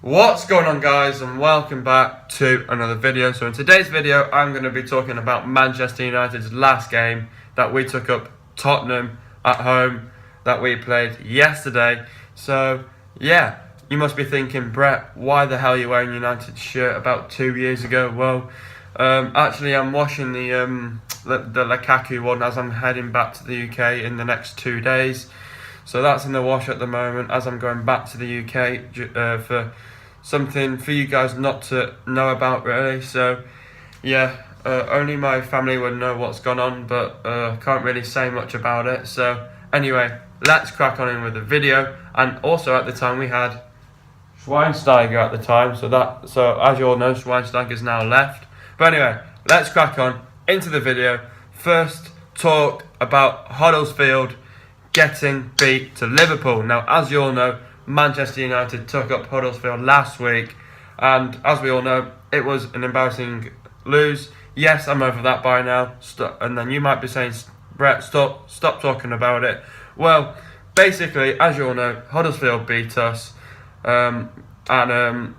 What's going on, guys, and welcome back to another video. So in today's video I'm going to be talking about Manchester United's last game that we took up Tottenham at home that we played yesterday. So yeah, you must be thinking, Brett, why the hell are you wearing United's shirt about 2 years ago? Well, actually I'm washing the Lukaku one as I'm heading back to the UK in the next 2 days. So that's in the wash at the moment as I'm going back to the UK for something for you guys not to know about, really. So yeah, only my family would know what's gone on, but can't really say much about it. So anyway, let's crack on in with the video. And also at the time we had Schweinsteiger at the time, so as you all know, Schweinsteiger's now left. But anyway, let's crack on into the video. First, talk about Huddersfield getting beat to Liverpool. Now, as you all know, Manchester United took up Huddersfield last week, and as we all know, it was an embarrassing lose. Yes, I'm over that by now. And then you might be saying, Brett, stop talking about it. Well, basically, as you all know, Huddersfield beat us, and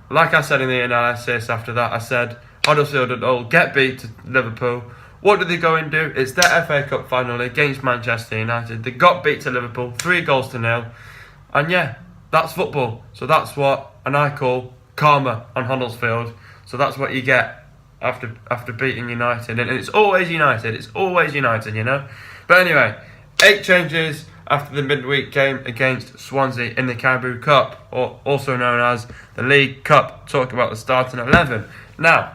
like I said in the analysis after that, I said Huddersfield would all get beat to Liverpool. What did they go and do? It's their FA Cup final against Manchester United. They got beat to Liverpool 3-0. And yeah, that's football. So that's what I call karma on Huddersfield. So that's what you get after beating United. And it's always United. It's always United, you know. But anyway, 8 changes after the midweek game against Swansea in the Carabao Cup, or also known as the League Cup. Talk about the starting 11. Now,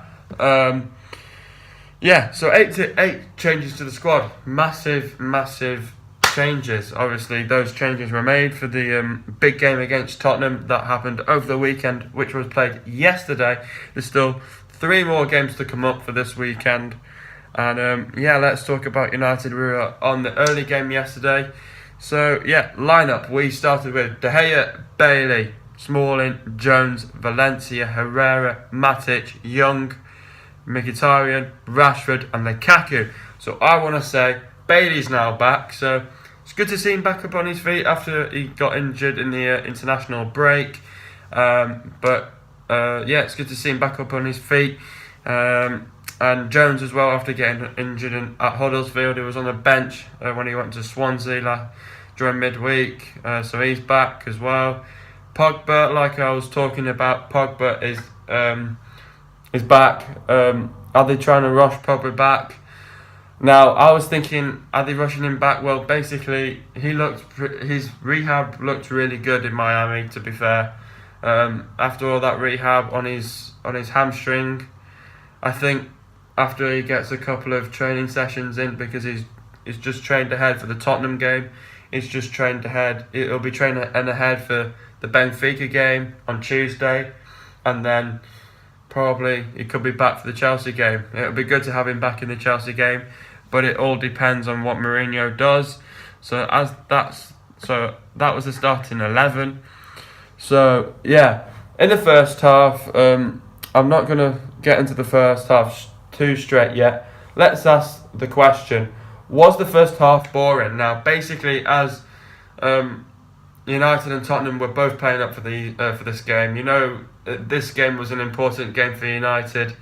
yeah, so 8 changes to the squad. Massive changes. Obviously, those changes were made for the big game against Tottenham that happened over the weekend, which was played yesterday. There's still 3 more games to come up for this weekend. And yeah, let's talk about United. We were on the early game yesterday. So yeah, lineup. We started with De Gea, Bailey, Smalling, Jones, Valencia, Herrera, Matic, Young, Mkhitaryan, Rashford and Lukaku. So I want to say Bailey's now back, so it's good to see him back up on his feet after he got injured in the international break. But yeah, it's good to see him back up on his feet. And Jones as well, after getting injured at Huddersfield. He was on the bench when he went to Swansea during midweek, so he's back as well. Pogba, like I was talking about, Pogba is back. Are they trying to rush Pogba back? Now, I was thinking, are they rushing him back? Well, basically, his rehab looked really good in Miami, to be fair. After all that rehab on his hamstring, I think after he gets a couple of training sessions in, because he's just trained ahead for the Tottenham game, he's just trained ahead. He'll be training ahead for the Benfica game on Tuesday, and then probably he could be back for the Chelsea game. It would be good to have him back in the Chelsea game, but it all depends on what Mourinho does. So that was the starting 11. So yeah, in the first half, I'm not going to get into the first half too straight yet. Let's ask the question: was the first half boring? Now, basically, as United and Tottenham were both playing up for this game, you know, this game was an important game for United.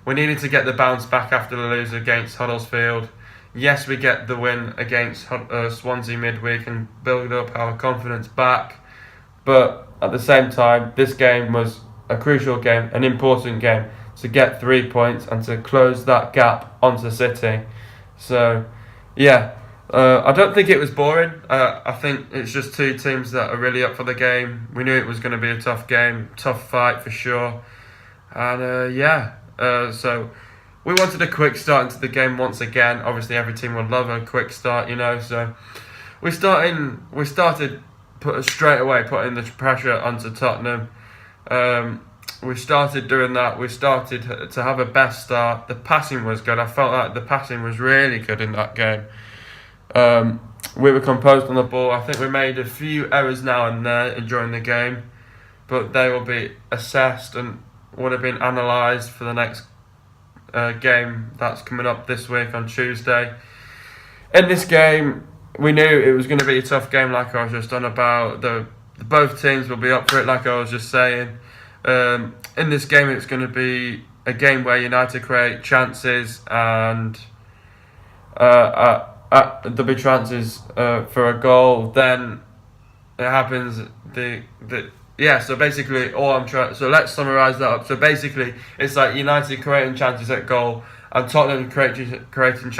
We needed to get the bounce back after the lose against Huddersfield. Yes, we get the win against Swansea midweek and build up our confidence back. But at the same time, this game was a crucial game, an important game, to get 3 points and to close that gap onto City. So, yeah, I don't think it was boring. I think it's just 2 teams that are really up for the game. We knew it was going to be a tough game, tough fight for sure. And so we wanted a quick start into the game once again. Obviously, every team would love a quick start, you know. So we started straight away putting the pressure onto Tottenham. We started doing that. We started to have a best start. The passing was good. I felt like the passing was really good in that game. We were composed on the ball. I think we made a few errors now and there during the game, but they will be assessed and would have been analysed for the next game that's coming up this week on Tuesday. In this game, we knew it was going to be a tough game, like I was just on about. Both teams will be up for it, like I was just saying. In this game, it's going to be a game where United create chances, and there'll be chances for a goal. Then it happens. So basically, all I'm trying. So let's summarise that up. So basically, it's like United creating chances at goal, and Tottenham creating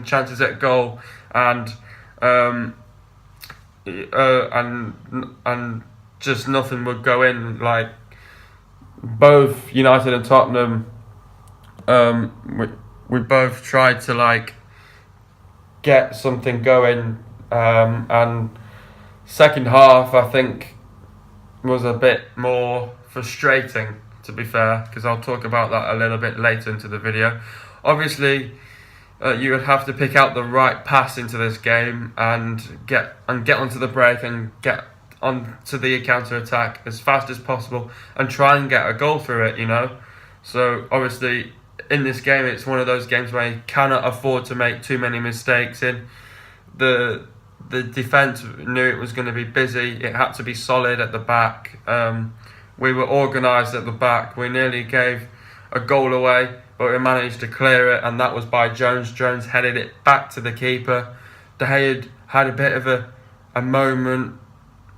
chances at goal, and and just nothing would go in. Like both United and Tottenham, we both tried to like get something going, and second half I think was a bit more frustrating, to be fair, because I'll talk about that a little bit later into the video. Obviously, you would have to pick out the right pass into this game and get onto the break and get onto the counter attack as fast as possible and try and get a goal through it, you know. So obviously in this game it's one of those games where you cannot afford to make too many mistakes in. The defence knew it was going to be busy. It had to be solid at the back. We were organised at the back. We nearly gave a goal away, but we managed to clear it, and that was by Jones. Jones headed it back to the keeper. De Gea had a bit of a moment,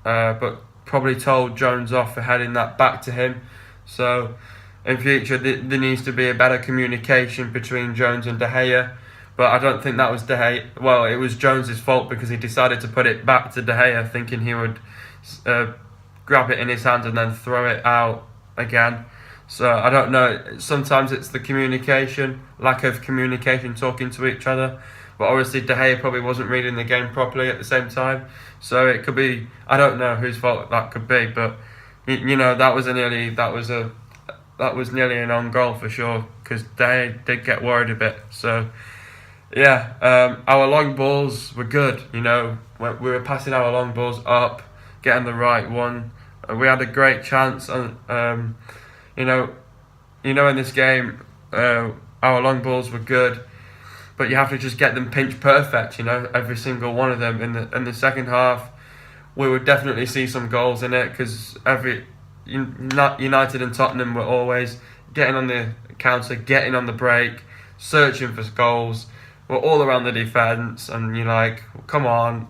but probably told Jones off for heading that back to him. So in future there needs to be a better communication between Jones and De Gea. But I don't think that was De Gea. Well, it was Jones's fault because he decided to put it back to De Gea, thinking he would grab it in his hands and then throw it out again. So I don't know. Sometimes it's the communication, lack of communication, talking to each other. But obviously De Gea probably wasn't reading the game properly at the same time. So it could be. I don't know whose fault that could be, but you know that was nearly an own goal for sure, because De Gea did get worried a bit. So. Yeah, our long balls were good, you know. We were passing our long balls up, getting the right one. We had a great chance, and you know, in this game, our long balls were good, but you have to just get them pinch perfect, you know, every single one of them. In the second half, we would definitely see some goals in it, because United and Tottenham were always getting on the counter, getting on the break, searching for goals. We're all around the defence, and you're like, come on,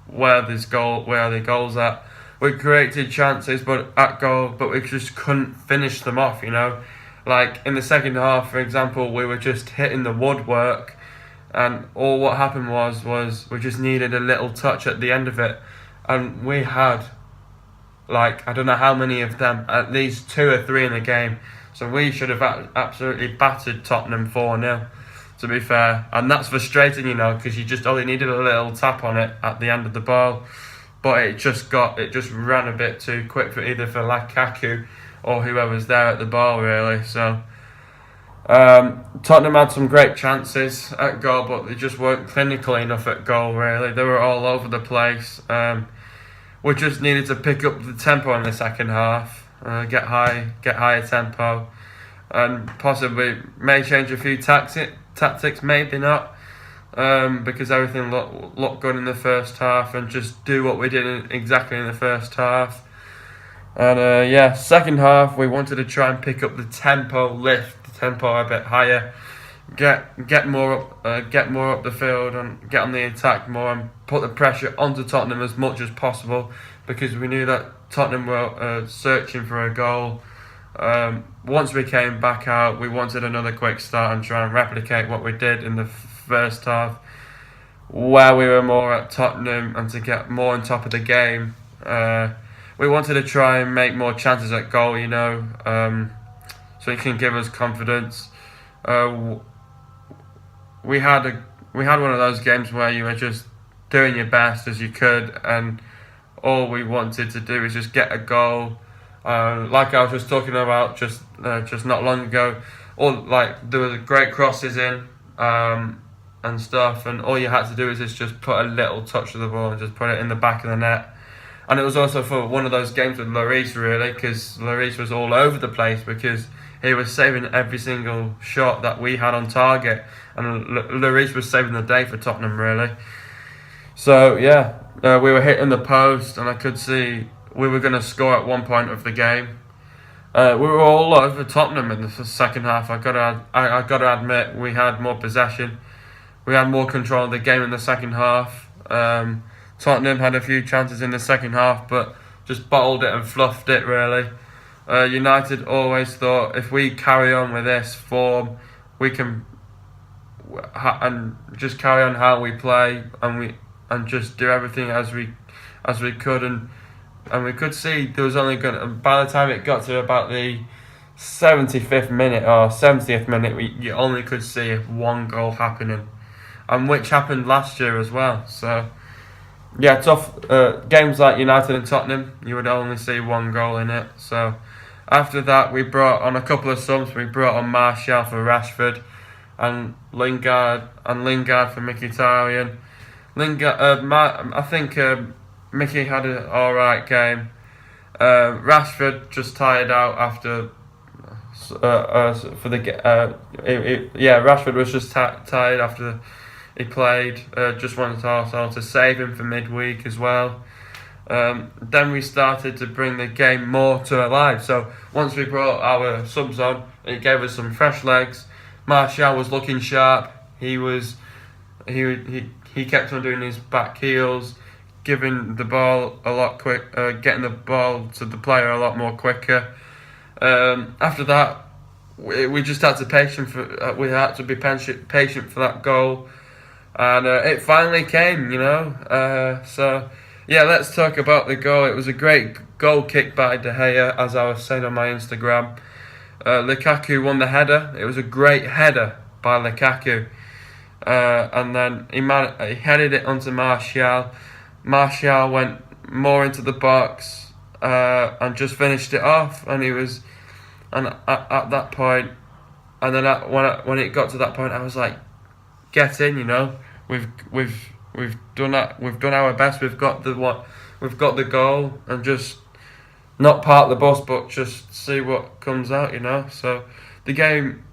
where are the goals at? We created chances at goal, but we just couldn't finish them off, you know. Like in the second half, for example, we were just hitting the woodwork, and all what happened was we just needed a little touch at the end of it, and we had, like, I don't know how many of them, at least 2 or 3 in the game. So we should have absolutely battered Tottenham 4-0. To be fair, and that's frustrating, you know, because you just only needed a little tap on it at the end of the ball, but it just ran a bit too quick for Lukaku or whoever's there at the ball, really. So Tottenham had some great chances at goal, but they just weren't clinical enough at goal, really. They were all over the place. We just needed to pick up the tempo in the second half, get higher tempo, and possibly may change a few tactics, maybe not, because everything looked good in the first half, and just do what we did exactly in the first half. And second half we wanted to try and pick up the tempo, lift the tempo a bit higher, get more up the field, and get on the attack more, and put the pressure onto Tottenham as much as possible, because we knew that Tottenham were searching for a goal. Once we came back out, we wanted another quick start and try and replicate what we did in the first half, where we were more at Tottenham, and to get more on top of the game. We wanted to try and make more chances at goal, you know, so it can give us confidence. We had one of those games where you were just doing your best as you could, and all we wanted to do is just get a goal. Like I was just talking about just not long ago, there was great crosses in and stuff, and all you had to do is just put a little touch to the ball and just put it in the back of the net. And it was also for one of those games with Lloris, really, because Lloris was all over the place, because he was saving every single shot that we had on target, and Lloris was saving the day for Tottenham, really. So yeah, we were hitting the post, and I could see we were going to score at one point of the game. We were all over Tottenham in the second half. I got to admit, we had more possession. We had more control of the game in the second half. Tottenham had a few chances in the second half, but just bottled it and fluffed it, really. United always thought, if we carry on with this form, we can and just carry on how we play, and just do everything as we could, and we could see there was only going to, by the time it got to about the 75th minute or 70th minute, you only could see one goal happening, and which happened last year as well. So yeah, tough games like United and Tottenham, you would only see one goal in it. So after that, we brought on a couple of subs. We brought on Martial for Rashford, and Lingard for Mkhitaryan. I think Mickey had an alright game. Rashford just tired out after Rashford was just tired after he played. Just wanted Arsenal to save him for midweek as well. Then we started to bring the game more to life. So once we brought our subs on, it gave us some fresh legs. Martial was looking sharp. He kept on doing his back heels, giving the ball a lot getting the ball to the player a lot more quicker. After that, we just had to be patient for that goal, and it finally came. So yeah, let's talk about the goal. It was a great goal kick by De Gea, as I was saying on my Instagram. Lukaku won the header. It was a great header by Lukaku. And then he headed it onto Martial. Martial went more into the box and just finished it off. And at that point, and then when it got to that point, I was like, "Get in, We've done our best. We've got the goal, and just not park the bus, but just see what comes out, So the game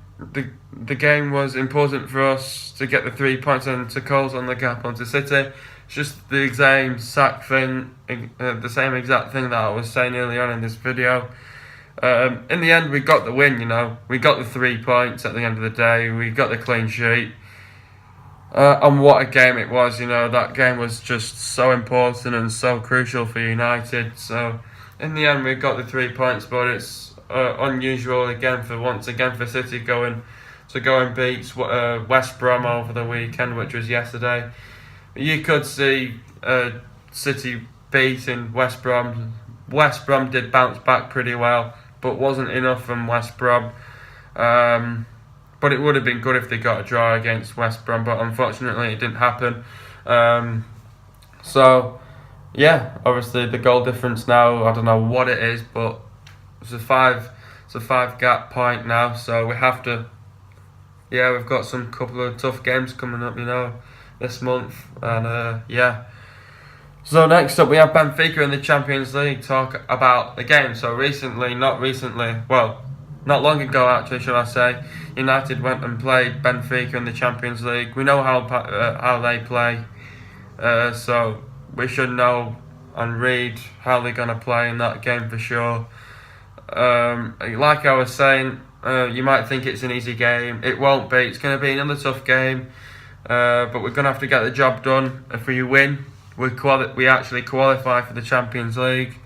was important for us to get the 3 points and to close on the gap onto City. It's just the same exact thing that I was saying earlier on in this video. In the end, we got the win. We got the 3 points at the end of the day. We got the clean sheet. And what a game it was, that game was just so important and so crucial for United. So in the end, we got the 3 points, but it's unusual for City go and beat West Brom over the weekend, which was yesterday. You could see City beating West Brom. West Brom did bounce back pretty well, but wasn't enough from West Brom. But it would have been good if they got a draw against West Brom, but unfortunately it didn't happen. So, yeah, obviously the goal difference now, I don't know what it is, but it's a five gap point now. So we have to, we've got some couple of tough games coming up, this month, and So next up we have Benfica in the Champions League. Talk about the game. So not long ago, actually, should I say, United went and played Benfica in the Champions League. We know how they play, so we should know and read how they're going to play in that game for sure. Like I was saying, you might think it's an easy game. It won't be. It's going to be another tough game, but we're going to have to get the job done. If we win, we actually qualify for the Champions League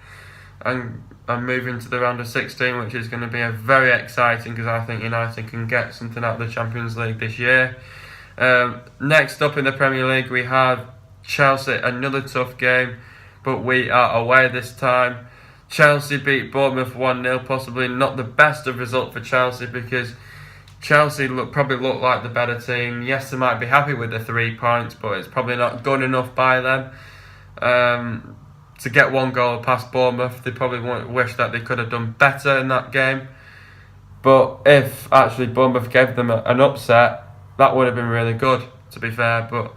and move into the round of 16, which is going to be very exciting, because I think United can get something out of the Champions League this year. Next up in the Premier League, we have Chelsea, another tough game, but we are away this time. Chelsea beat Bournemouth 1-0, possibly not the best of result for Chelsea, because Chelsea probably look like the better team. Yes, they might be happy with the 3 points, but it's probably not good enough by them. To get one goal past Bournemouth, they probably wish that they could have done better in that game. But if actually Bournemouth gave them an upset, that would have been really good, to be fair. But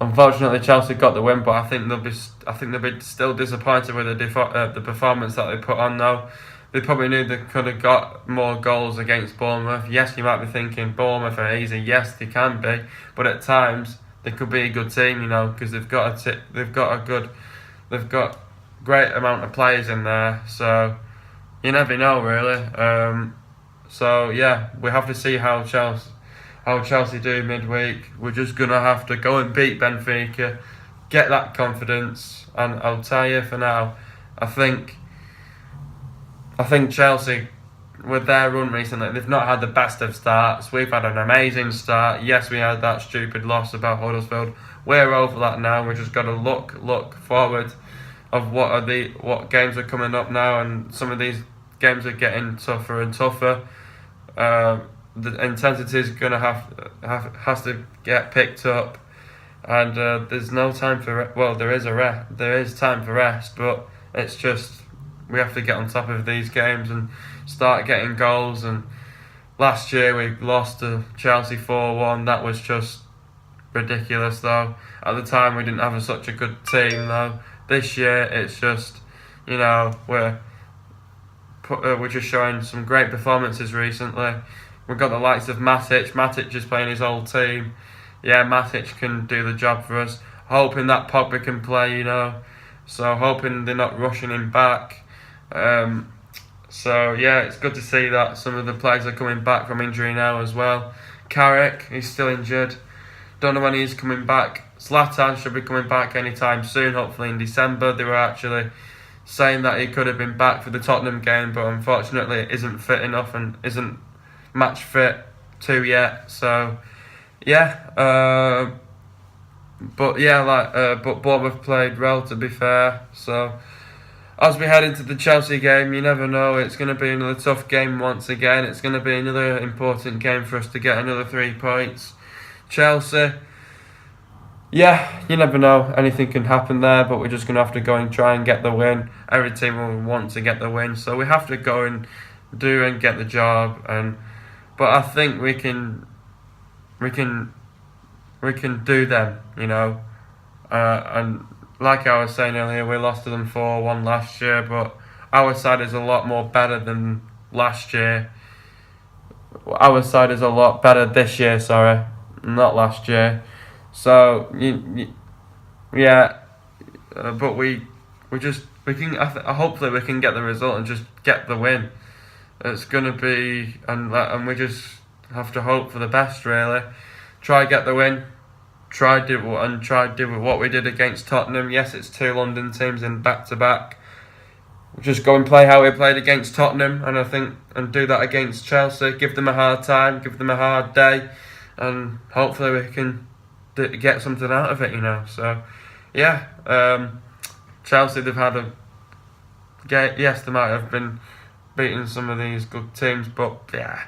unfortunately, Chelsea got the win. But I think they'll be still disappointed with the performance that they put on. Though they probably knew they could have got more goals against Bournemouth. Yes, you might be thinking Bournemouth are easy. Yes, they can be. But at times they could be a good team, because they've got great amount of players in there, so you never know really. So yeah, we have to see how Chelsea do midweek. We're just gonna have to go and beat Benfica, get that confidence, and I'll tell you for now, I think Chelsea, with their run recently, they've not had the best of starts. We've had an amazing start. Yes, we had that stupid loss about Huddersfield. We're over that now. We've just got to look forward of what games are coming up now, and some of these games are getting tougher and tougher. The intensity is gonna has to get picked up, and there's no time for there is time for rest, but it's just we have to get on top of these games and start getting goals. And last year we lost to Chelsea 4-1. That was just ridiculous though. At the time we didn't have such a good team though. This year it's just, we're just showing some great performances recently. We've got the likes of Matic. Matic is playing his old team. Yeah, Matic can do the job for us. Hoping that Pogba can play, So hoping they're not rushing him back. So yeah, it's good to see that some of the players are coming back from injury now as well. Carrick, he's still injured. Don't know when he's coming back. Zlatan should be coming back anytime soon, hopefully in December. They were actually saying that he could have been back for the Tottenham game, but unfortunately isn't fit enough and isn't match fit too yet. So yeah, but Bournemouth played well, to be fair. So as we head into the Chelsea game, you never know. It's going to be another tough game once again. It's going to be another important game for us to get another 3 points. Chelsea, yeah, you never know. Anything can happen there, but we're just going to have to go and try and get the win. Every team will want to get the win, so we have to go and do and get the job. But I think we can do them, and like I was saying earlier, we lost to them 4-1 last year, but our side is a lot more better than last year. Our side is a lot better this year, sorry, not last year. So but we can. Hopefully we can get the result and just get the win. It's gonna be, and we just have to hope for the best really. Try get the win. Try do what we did against Tottenham. Yes, it's 2 London teams in back-to-back. Just go and play how we played against Tottenham, and do that against Chelsea. Give them a hard time, give them a hard day, and hopefully we can get something out of it, So, yeah, Chelsea, they've had a game. Yes, they might have been beating some of these good teams, but yeah,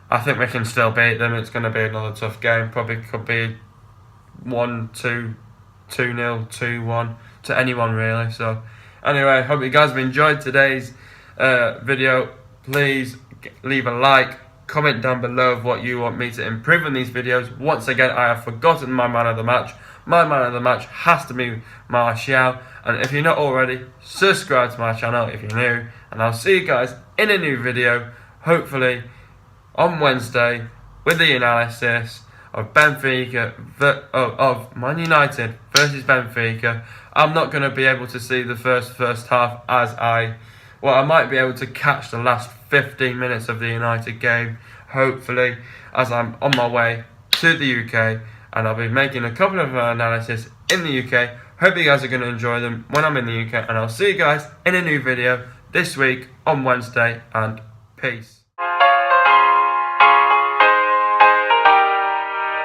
I think we can still beat them. It's going to be another tough game. Probably could be 1-2, 2-0, 2-1 to anyone really. So anyway, hope you guys have enjoyed today's video. Please leave a like, comment down below of what you want me to improve in these videos. Once again, I have forgotten my man of the match. My man of the match has to be Martial, and if you're not already, subscribe to my channel if you're new, and I'll see you guys in a new video, hopefully on Wednesday, with the analysis of of Man United versus Benfica. I'm not going to be able to see the first half I might be able to catch the last 15 minutes of the United game, hopefully, as I'm on my way to the UK, and I'll be making a couple of analysis in the UK. Hope you guys are going to enjoy them when I'm in the UK, and I'll see you guys in a new video this week on Wednesday, and peace.